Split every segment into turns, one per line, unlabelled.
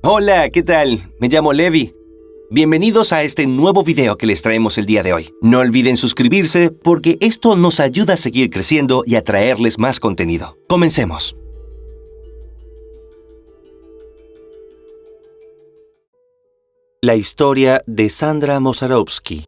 Hola, ¿qué tal? Me llamo Levi. Bienvenidos a este nuevo video que les traemos el día de hoy. No olviden suscribirse porque esto nos ayuda a seguir creciendo y a traerles más contenido. Comencemos. La historia de Sandra Mosarowski.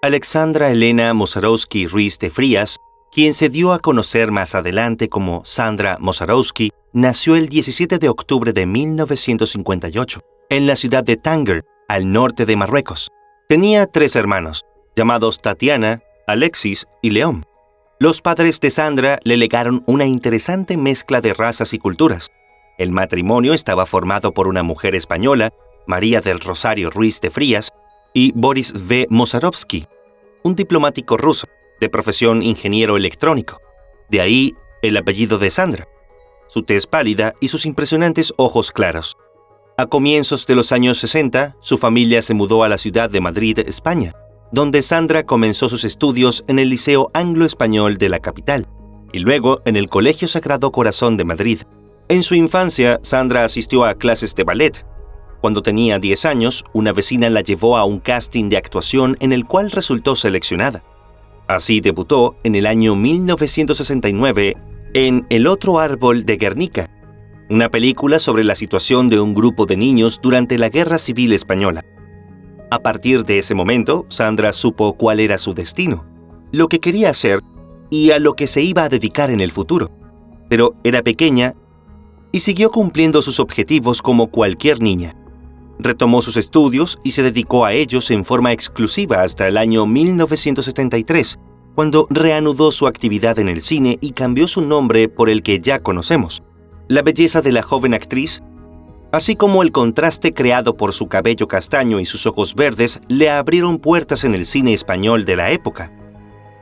Alexandra Elena Mosarowski Ruiz de Frías, quien se dio a conocer más adelante como Sandra Mosarowski, nació el 17 de octubre de 1958, en la ciudad de Tánger, al norte de Marruecos. Tenía 3 hermanos, llamados Tatiana, Alexis y León. Los padres de Sandra le legaron una interesante mezcla de razas y culturas. El matrimonio estaba formado por una mujer española, María del Rosario Ruiz de Frías, y Boris V. Mosarowski, un diplomático ruso, de profesión ingeniero electrónico. De ahí el apellido de Sandra, su tez pálida y sus impresionantes ojos claros. A comienzos de los años 60, su familia se mudó a la ciudad de Madrid, España, donde Sandra comenzó sus estudios en el Liceo Anglo-Español de la capital, y luego en el Colegio Sagrado Corazón de Madrid. En su infancia, Sandra asistió a clases de ballet. Cuando tenía 10 años, una vecina la llevó a un casting de actuación en el cual resultó seleccionada. Así debutó en el año 1969 en El otro árbol de Guernica, una película sobre la situación de un grupo de niños durante la Guerra Civil Española. A partir de ese momento, Sandra supo cuál era su destino, lo que quería hacer y a lo que se iba a dedicar en el futuro. Pero era pequeña y siguió cumpliendo sus objetivos como cualquier niña. Retomó sus estudios y se dedicó a ellos en forma exclusiva hasta el año 1973, cuando reanudó su actividad en el cine y cambió su nombre por el que ya conocemos. La belleza de la joven actriz, así como el contraste creado por su cabello castaño y sus ojos verdes, le abrieron puertas en el cine español de la época.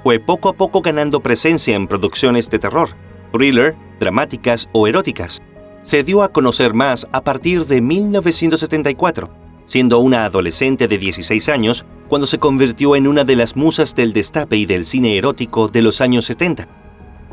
Fue poco a poco ganando presencia en producciones de terror, thriller, dramáticas o eróticas. Se dio a conocer más a partir de 1974, siendo una adolescente de 16 años cuando se convirtió en una de las musas del destape y del cine erótico de los años 70.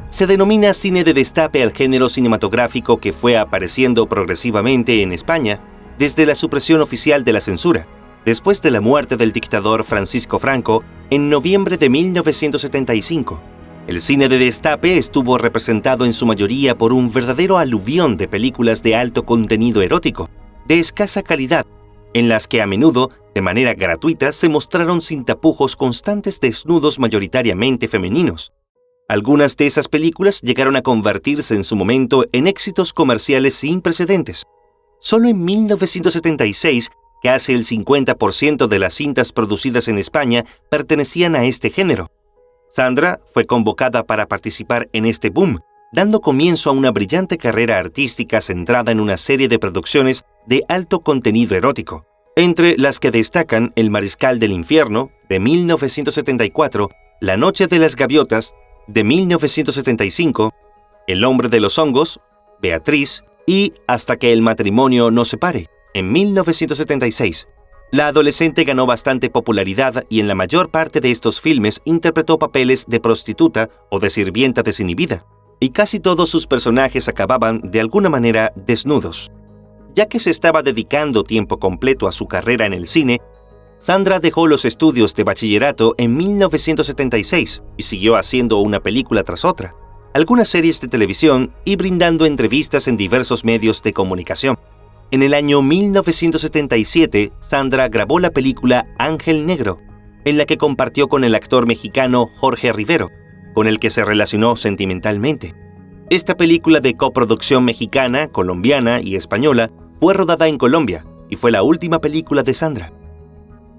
Se denomina cine de destape al género cinematográfico que fue apareciendo progresivamente en España desde la supresión oficial de la censura, después de la muerte del dictador Francisco Franco en noviembre de 1975. El cine de destape estuvo representado en su mayoría por un verdadero aluvión de películas de alto contenido erótico, de escasa calidad, en las que a menudo, de manera gratuita, se mostraron sin tapujos constantes desnudos mayoritariamente femeninos. Algunas de esas películas llegaron a convertirse en su momento en éxitos comerciales sin precedentes. Solo en 1976, casi el 50% de las cintas producidas en España pertenecían a este género. Sandra fue convocada para participar en este boom, dando comienzo a una brillante carrera artística centrada en una serie de producciones de alto contenido erótico, entre las que destacan El Mariscal del Infierno, de 1974, La Noche de las Gaviotas, de 1975, El Hombre de los Hongos, Beatriz y Hasta que el matrimonio nos separe, en 1976. La adolescente ganó bastante popularidad y en la mayor parte de estos filmes interpretó papeles de prostituta o de sirvienta desinhibida, y casi todos sus personajes acababan de alguna manera desnudos. Ya que se estaba dedicando tiempo completo a su carrera en el cine, Sandra dejó los estudios de bachillerato en 1976 y siguió haciendo una película tras otra, algunas series de televisión y brindando entrevistas en diversos medios de comunicación. En el año 1977, Sandra grabó la película Ángel Negro, en la que compartió con el actor mexicano Jorge Rivero, con el que se relacionó sentimentalmente. Esta película de coproducción mexicana, colombiana y española fue rodada en Colombia y fue la última película de Sandra.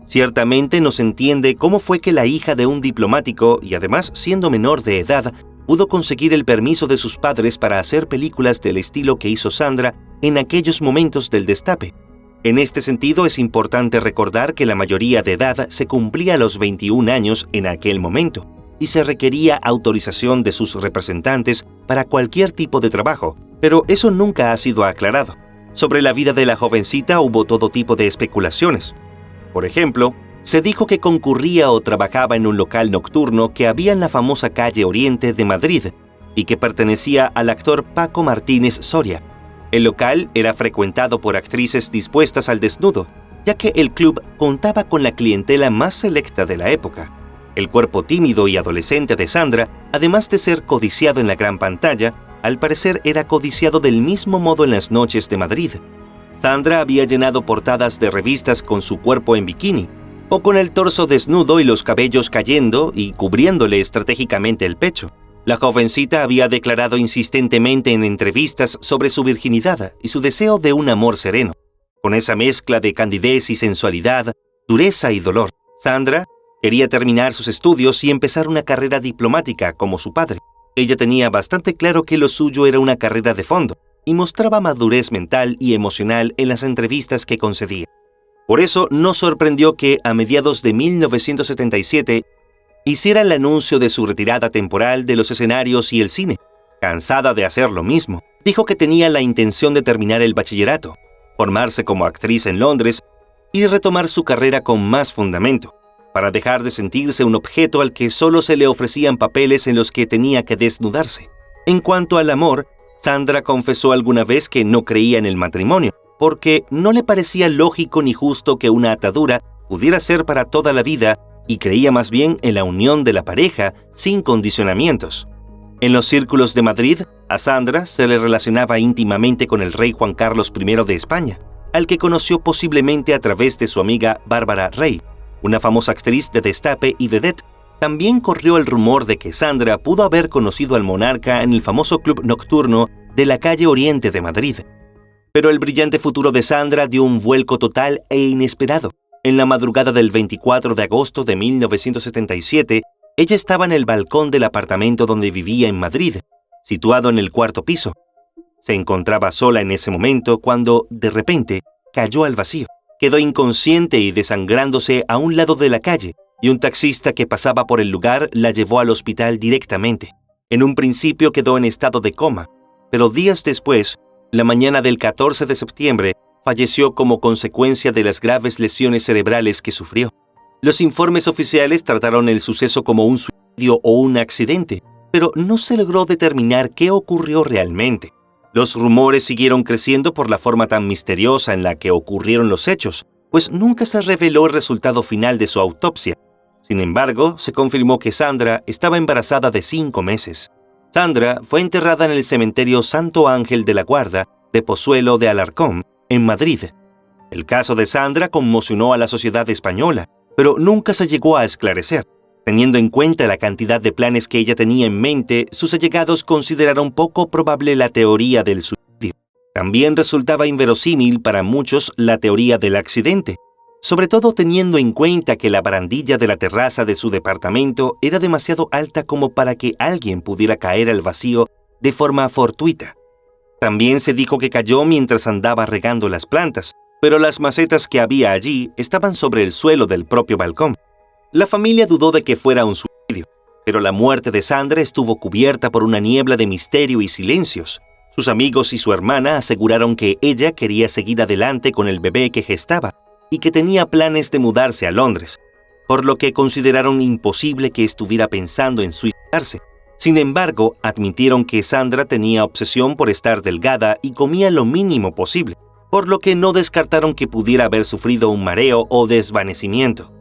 Ciertamente no se entiende cómo fue que la hija de un diplomático, y además siendo menor de edad, pudo conseguir el permiso de sus padres para hacer películas del estilo que hizo Sandra en aquellos momentos del destape. En este sentido, es importante recordar que la mayoría de edad se cumplía a los 21 años en aquel momento, y se requería autorización de sus representantes para cualquier tipo de trabajo, pero eso nunca ha sido aclarado. Sobre la vida de la jovencita hubo todo tipo de especulaciones. Por ejemplo, se dijo que concurría o trabajaba en un local nocturno que había en la famosa calle Oriente de Madrid y que pertenecía al actor Paco Martínez Soria. El local era frecuentado por actrices dispuestas al desnudo, ya que el club contaba con la clientela más selecta de la época. El cuerpo tímido y adolescente de Sandra, además de ser codiciado en la gran pantalla, al parecer era codiciado del mismo modo en las noches de Madrid. Sandra había llenado portadas de revistas con su cuerpo en bikini, o con el torso desnudo y los cabellos cayendo y cubriéndole estratégicamente el pecho. La jovencita había declarado insistentemente en entrevistas sobre su virginidad y su deseo de un amor sereno. Con esa mezcla de candidez y sensualidad, dureza y dolor, Sandra quería terminar sus estudios y empezar una carrera diplomática como su padre. Ella tenía bastante claro que lo suyo era una carrera de fondo y mostraba madurez mental y emocional en las entrevistas que concedía. Por eso no sorprendió que, a mediados de 1977, hiciera el anuncio de su retirada temporal de los escenarios y el cine. Cansada de hacer lo mismo, dijo que tenía la intención de terminar el bachillerato, formarse como actriz en Londres y retomar su carrera con más fundamento, para dejar de sentirse un objeto al que solo se le ofrecían papeles en los que tenía que desnudarse. En cuanto al amor, Sandra confesó alguna vez que no creía en el matrimonio, porque no le parecía lógico ni justo que una atadura pudiera ser para toda la vida, y creía más bien en la unión de la pareja sin condicionamientos. En los círculos de Madrid, a Sandra se le relacionaba íntimamente con el rey Juan Carlos I de España, al que conoció posiblemente a través de su amiga Bárbara Rey, una famosa actriz de destape y vedette. También corrió el rumor de que Sandra pudo haber conocido al monarca en el famoso club nocturno de la calle Oriente de Madrid. Pero el brillante futuro de Sandra dio un vuelco total e inesperado. En la madrugada del 24 de agosto de 1977, ella estaba en el balcón del apartamento donde vivía en Madrid, situado en el cuarto piso. Se encontraba sola en ese momento cuando, de repente, cayó al vacío. Quedó inconsciente y desangrándose a un lado de la calle, y un taxista que pasaba por el lugar la llevó al hospital directamente. En un principio quedó en estado de coma, pero días después, la mañana del 14 de septiembre, falleció como consecuencia de las graves lesiones cerebrales que sufrió. Los informes oficiales trataron el suceso como un suicidio o un accidente, pero no se logró determinar qué ocurrió realmente. Los rumores siguieron creciendo por la forma tan misteriosa en la que ocurrieron los hechos, pues nunca se reveló el resultado final de su autopsia. Sin embargo, se confirmó que Sandra estaba embarazada de 5 meses. Sandra fue enterrada en el cementerio Santo Ángel de la Guarda de Pozuelo de Alarcón, en Madrid. El caso de Sandra conmocionó a la sociedad española, pero nunca se llegó a esclarecer. Teniendo en cuenta la cantidad de planes que ella tenía en mente, sus allegados consideraron poco probable la teoría del suicidio. También resultaba inverosímil para muchos la teoría del accidente, sobre todo teniendo en cuenta que la barandilla de la terraza de su departamento era demasiado alta como para que alguien pudiera caer al vacío de forma fortuita. También se dijo que cayó mientras andaba regando las plantas, pero las macetas que había allí estaban sobre el suelo del propio balcón. La familia dudó de que fuera un suicidio, pero la muerte de Sandra estuvo cubierta por una niebla de misterio y silencios. Sus amigos y su hermana aseguraron que ella quería seguir adelante con el bebé que gestaba y que tenía planes de mudarse a Londres, por lo que consideraron imposible que estuviera pensando en suicidarse. Sin embargo, admitieron que Sandra tenía obsesión por estar delgada y comía lo mínimo posible, por lo que no descartaron que pudiera haber sufrido un mareo o desvanecimiento.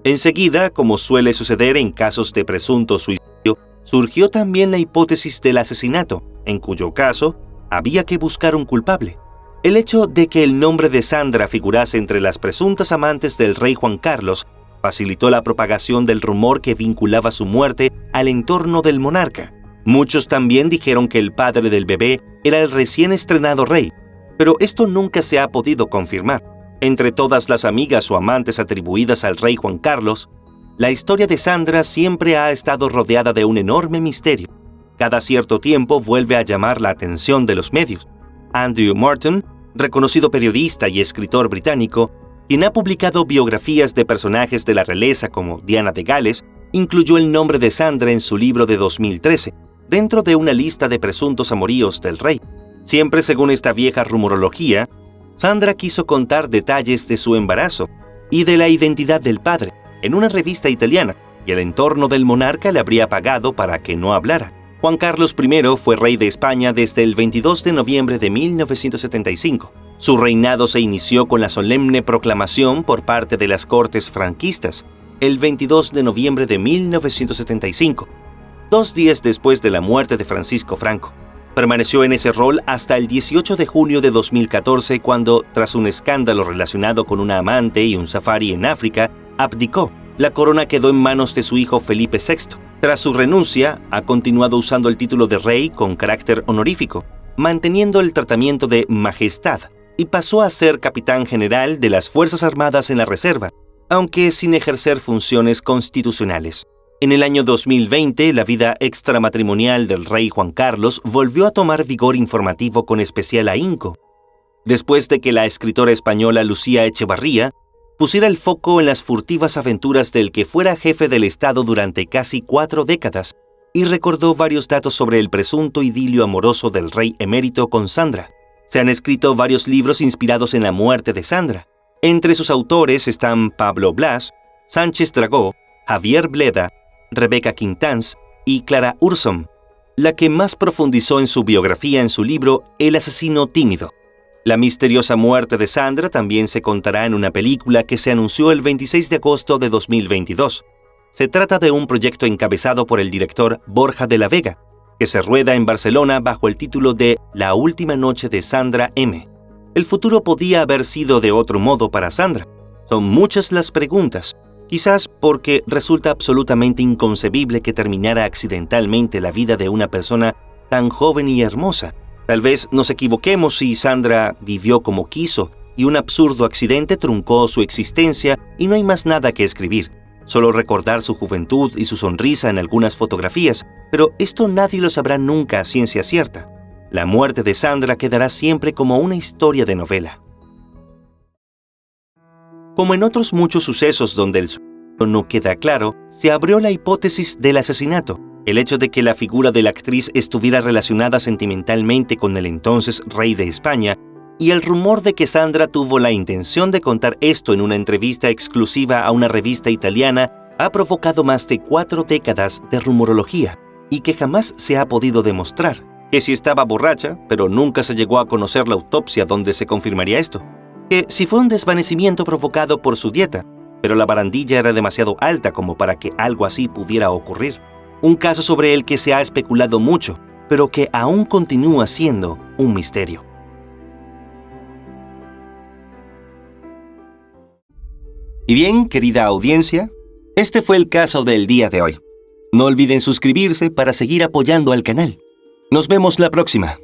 Enseguida, como suele suceder en casos de presunto suicidio, surgió también la hipótesis del asesinato, en cuyo caso había que buscar un culpable. El hecho de que el nombre de Sandra figurase entre las presuntas amantes del rey Juan Carlos facilitó la propagación del rumor que vinculaba su muerte al entorno del monarca. Muchos también dijeron que el padre del bebé era el recién estrenado rey, pero esto nunca se ha podido confirmar. Entre todas las amigas o amantes atribuidas al rey Juan Carlos, la historia de Sandra siempre ha estado rodeada de un enorme misterio. Cada cierto tiempo vuelve a llamar la atención de los medios. Andrew Morton, reconocido periodista y escritor británico, quien ha publicado biografías de personajes de la realeza como Diana de Gales, incluyó el nombre de Sandra en su libro de 2013, dentro de una lista de presuntos amoríos del rey. Siempre según esta vieja rumorología, Sandra quiso contar detalles de su embarazo y de la identidad del padre en una revista italiana, y el entorno del monarca le habría pagado para que no hablara. Juan Carlos I fue rey de España desde el 22 de noviembre de 1975. Su reinado se inició con la solemne proclamación por parte de las Cortes franquistas, el 22 de noviembre de 1975, 2 días después de la muerte de Francisco Franco. Permaneció en ese rol hasta el 18 de junio de 2014, cuando, tras un escándalo relacionado con una amante y un safari en África, abdicó. La corona quedó en manos de su hijo Felipe VI. Tras su renuncia, ha continuado usando el título de rey con carácter honorífico, manteniendo el tratamiento de majestad, y pasó a ser capitán general de las Fuerzas Armadas en la Reserva, aunque sin ejercer funciones constitucionales. En el año 2020, la vida extramatrimonial del rey Juan Carlos volvió a tomar vigor informativo con especial ahínco, después de que la escritora española Lucía Echevarría pusiera el foco en las furtivas aventuras del que fuera jefe del Estado durante casi 4 décadas y recordó varios datos sobre el presunto idilio amoroso del rey emérito con Sandra. Se han escrito varios libros inspirados en la muerte de Sandra. Entre sus autores están Pablo Blas, Sánchez Dragó, Javier Bleda, Rebeca Quintans y Clara Ursom, la que más profundizó en su biografía en su libro El asesino tímido. La misteriosa muerte de Sandra también se contará en una película que se anunció el 26 de agosto de 2022. Se trata de un proyecto encabezado por el director Borja de la Vega, que se rueda en Barcelona bajo el título de La última noche de Sandra M. El futuro podía haber sido de otro modo para Sandra. Son muchas las preguntas, quizás porque resulta absolutamente inconcebible que terminara accidentalmente la vida de una persona tan joven y hermosa. Tal vez nos equivoquemos si Sandra vivió como quiso y un absurdo accidente truncó su existencia y no hay más nada que escribir. Solo recordar su juventud y su sonrisa en algunas fotografías, pero esto nadie lo sabrá nunca a ciencia cierta. La muerte de Sandra quedará siempre como una historia de novela. Como en otros muchos sucesos donde el suceso no queda claro, se abrió la hipótesis del asesinato. El hecho de que la figura de la actriz estuviera relacionada sentimentalmente con el entonces rey de España y el rumor de que Sandra tuvo la intención de contar esto en una entrevista exclusiva a una revista italiana ha provocado más de 4 décadas de rumorología y que jamás se ha podido demostrar. Que si estaba borracha, pero nunca se llegó a conocer la autopsia donde se confirmaría esto. Que si fue un desvanecimiento provocado por su dieta, pero la barandilla era demasiado alta como para que algo así pudiera ocurrir. Un caso sobre el que se ha especulado mucho, pero que aún continúa siendo un misterio. Y bien, querida audiencia, este fue el caso del día de hoy. No olviden suscribirse para seguir apoyando al canal. Nos vemos la próxima.